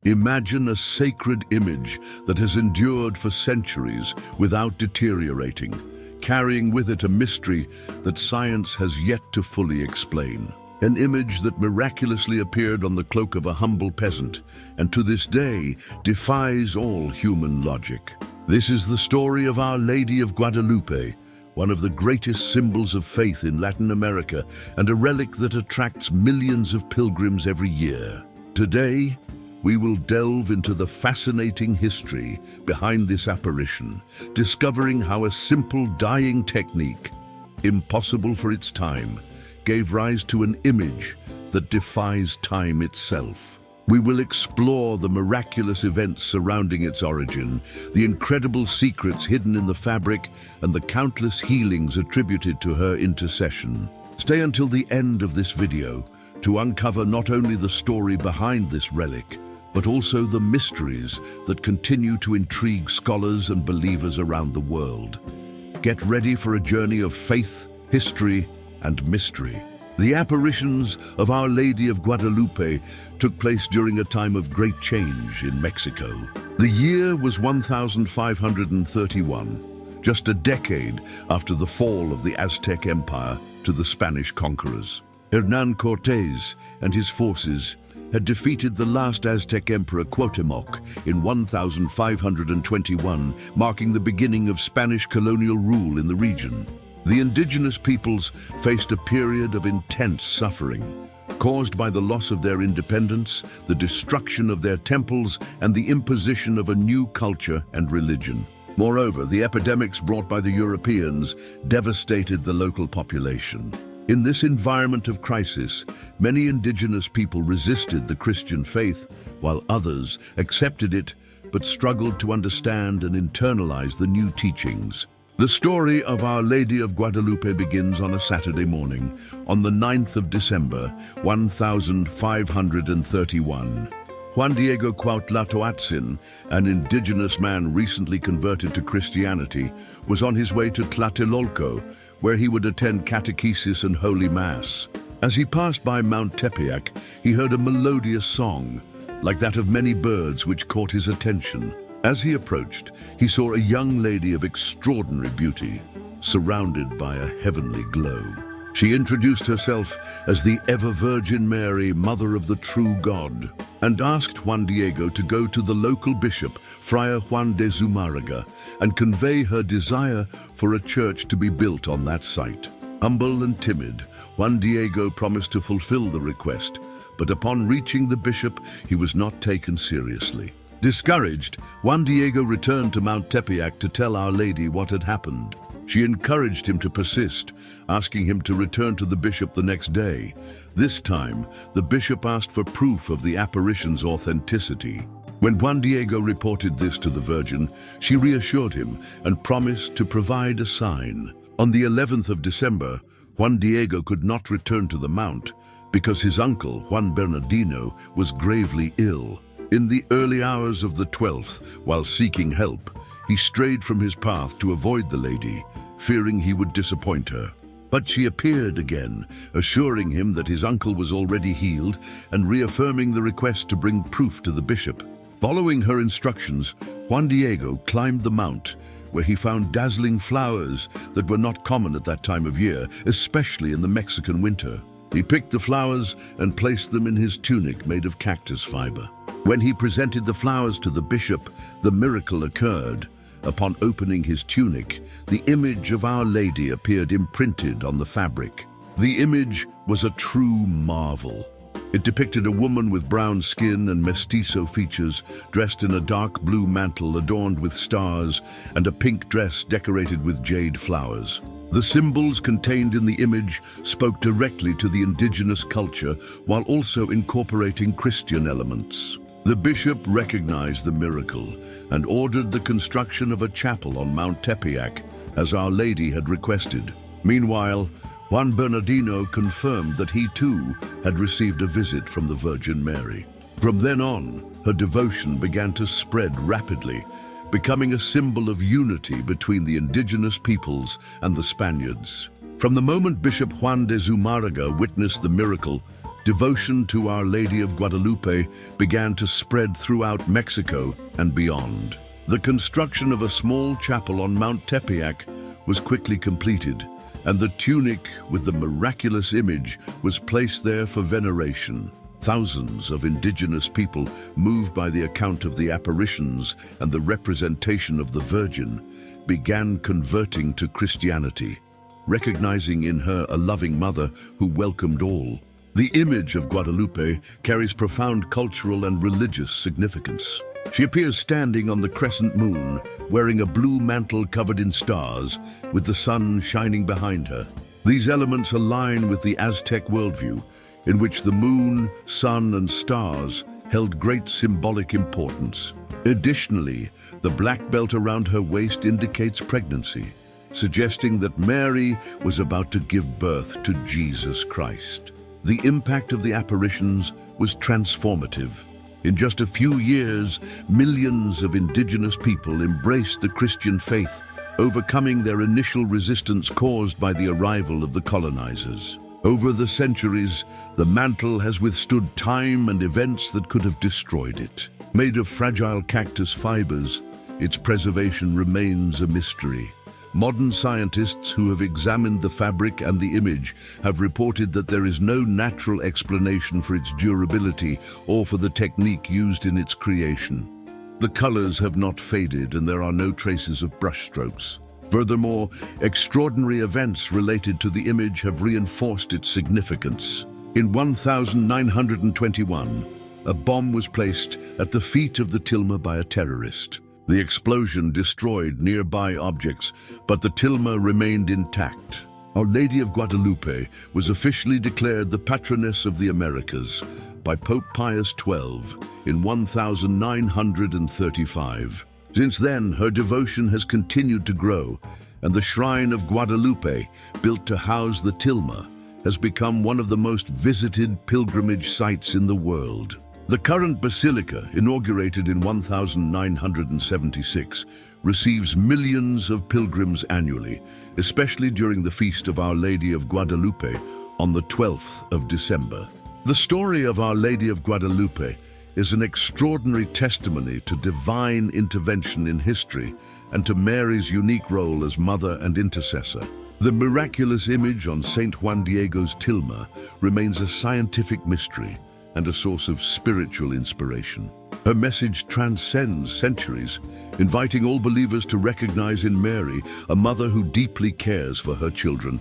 Imagine a sacred image that has endured for centuries without deteriorating, carrying with it a mystery that science has yet to fully explain. An image that miraculously appeared on the cloak of a humble peasant, and to this day defies all human logic. This is the story of Our Lady of Guadalupe, one of the greatest symbols of faith in Latin America and a relic that attracts millions of pilgrims every year. Today, we will delve into the fascinating history behind this apparition, discovering how a simple dyeing technique, impossible for its time, gave rise to an image that defies time itself. We will explore the miraculous events surrounding its origin, the incredible secrets hidden in the fabric, and the countless healings attributed to her intercession. Stay until the end of this video to uncover not only the story behind this relic, but also the mysteries that continue to intrigue scholars and believers around the world. Get ready for a journey of faith, history, and mystery. The apparitions of Our Lady of Guadalupe took place during a time of great change in Mexico. The year was 1531, just a decade after the fall of the Aztec Empire to the Spanish conquerors. Hernán Cortés and his forces had defeated the last Aztec emperor Cuauhtémoc in 1521, marking the beginning of Spanish colonial rule in the region. The indigenous peoples faced a period of intense suffering, caused by the loss of their independence, the destruction of their temples, and the imposition of a new culture and religion. Moreover, the epidemics brought by the Europeans devastated the local population. In this environment of crisis, many indigenous people resisted the Christian faith, while others accepted it but struggled to understand and internalize the new teachings. The story of Our Lady of Guadalupe begins on a Saturday morning, on the 9th of December, 1531. Juan Diego Cuauhtlacoatzin, an indigenous man recently converted to Christianity, was on his way to Tlatelolco, where he would attend catechesis and Holy Mass. As he passed by Mount Tepeyac, he heard a melodious song, like that of many birds, which caught his attention. As he approached, he saw a young lady of extraordinary beauty, surrounded by a heavenly glow. She introduced herself as the Ever-Virgin Mary, Mother of the True God, and asked Juan Diego to go to the local bishop, Friar Juan de Zumárraga, and convey her desire for a church to be built on that site. Humble and timid, Juan Diego promised to fulfill the request, but upon reaching the bishop, he was not taken seriously. Discouraged, Juan Diego returned to Mount Tepeyac to tell Our Lady what had happened. She encouraged him to persist, asking him to return to the bishop the next day. This time, the bishop asked for proof of the apparition's authenticity. When Juan Diego reported this to the Virgin, she reassured him and promised to provide a sign. On the 11th of December, Juan Diego could not return to the mount because his uncle, Juan Bernardino, was gravely ill. In the early hours of the 12th, while seeking help, he strayed from his path to avoid the lady, fearing he would disappoint her. But she appeared again, assuring him that his uncle was already healed and reaffirming the request to bring proof to the bishop. Following her instructions, Juan Diego climbed the mount, where he found dazzling flowers that were not common at that time of year, especially in the Mexican winter. He picked the flowers and placed them in his tunic made of cactus fiber. When he presented the flowers to the bishop, the miracle occurred. Upon opening his tunic, the image of Our Lady appeared imprinted on the fabric. The image was a true marvel. It depicted a woman with brown skin and mestizo features, dressed in a dark blue mantle adorned with stars and a pink dress decorated with jade flowers. The symbols contained in the image spoke directly to the indigenous culture while also incorporating Christian elements. The bishop recognized the miracle and ordered the construction of a chapel on Mount Tepeyac, as Our Lady had requested. Meanwhile, Juan Bernardino confirmed that he too had received a visit from the Virgin Mary. From then on, her devotion began to spread rapidly, becoming a symbol of unity between the indigenous peoples and the Spaniards. From the moment Bishop Juan de Zumárraga witnessed the miracle, devotion to Our Lady of Guadalupe began to spread throughout Mexico and beyond. The construction of a small chapel on Mount Tepeyac was quickly completed, and the tunic with the miraculous image was placed there for veneration. Thousands of indigenous people, moved by the account of the apparitions and the representation of the Virgin, began converting to Christianity, recognizing in her a loving mother who welcomed all. The image of Guadalupe carries profound cultural and religious significance. She appears standing on the crescent moon, wearing a blue mantle covered in stars, with the sun shining behind her. These elements align with the Aztec worldview, in which the moon, sun, and stars held great symbolic importance. Additionally, the black belt around her waist indicates pregnancy, suggesting that Mary was about to give birth to Jesus Christ. The impact of the apparitions was transformative. In just a few years, millions of indigenous people embraced the Christian faith, overcoming their initial resistance caused by the arrival of the colonizers. Over the centuries, the mantle has withstood time and events that could have destroyed it. Made of fragile cactus fibers, its preservation remains a mystery. Modern scientists who have examined the fabric and the image have reported that there is no natural explanation for its durability or for the technique used in its creation. The colors have not faded and there are no traces of brushstrokes. Furthermore, extraordinary events related to the image have reinforced its significance. In 1921, a bomb was placed at the feet of the tilma by a terrorist. The explosion destroyed nearby objects, but the tilma remained intact. Our Lady of Guadalupe was officially declared the patroness of the Americas by Pope Pius XII in 1935. Since then, her devotion has continued to grow, and the shrine of Guadalupe, built to house the tilma, has become one of the most visited pilgrimage sites in the world. The current basilica, inaugurated in 1976, receives millions of pilgrims annually, especially during the feast of Our Lady of Guadalupe on the 12th of December. The story of Our Lady of Guadalupe is an extraordinary testimony to divine intervention in history and to Mary's unique role as mother and intercessor. The miraculous image on Saint Juan Diego's tilma remains a scientific mystery and a source of spiritual inspiration. Her message transcends centuries, inviting all believers to recognize in Mary a mother who deeply cares for her children,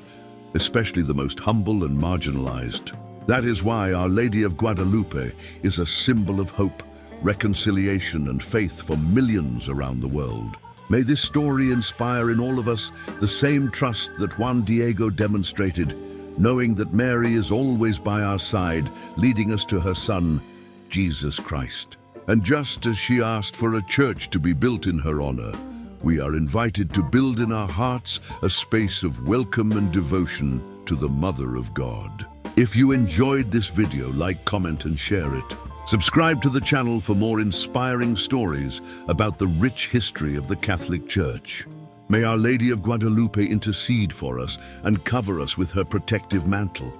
especially the most humble and marginalized. That is why Our Lady of Guadalupe is a symbol of hope, reconciliation, and faith for millions around the world. May this story inspire in all of us the same trust that Juan Diego demonstrated, knowing that Mary is always by our side, leading us to her Son, Jesus Christ. And just as she asked for a church to be built in her honor, we are invited to build in our hearts a space of welcome and devotion to the Mother of God. If you enjoyed this video, like, comment, and share it. Subscribe to the channel for more inspiring stories about the rich history of the Catholic Church. May Our Lady of Guadalupe intercede for us and cover us with her protective mantle.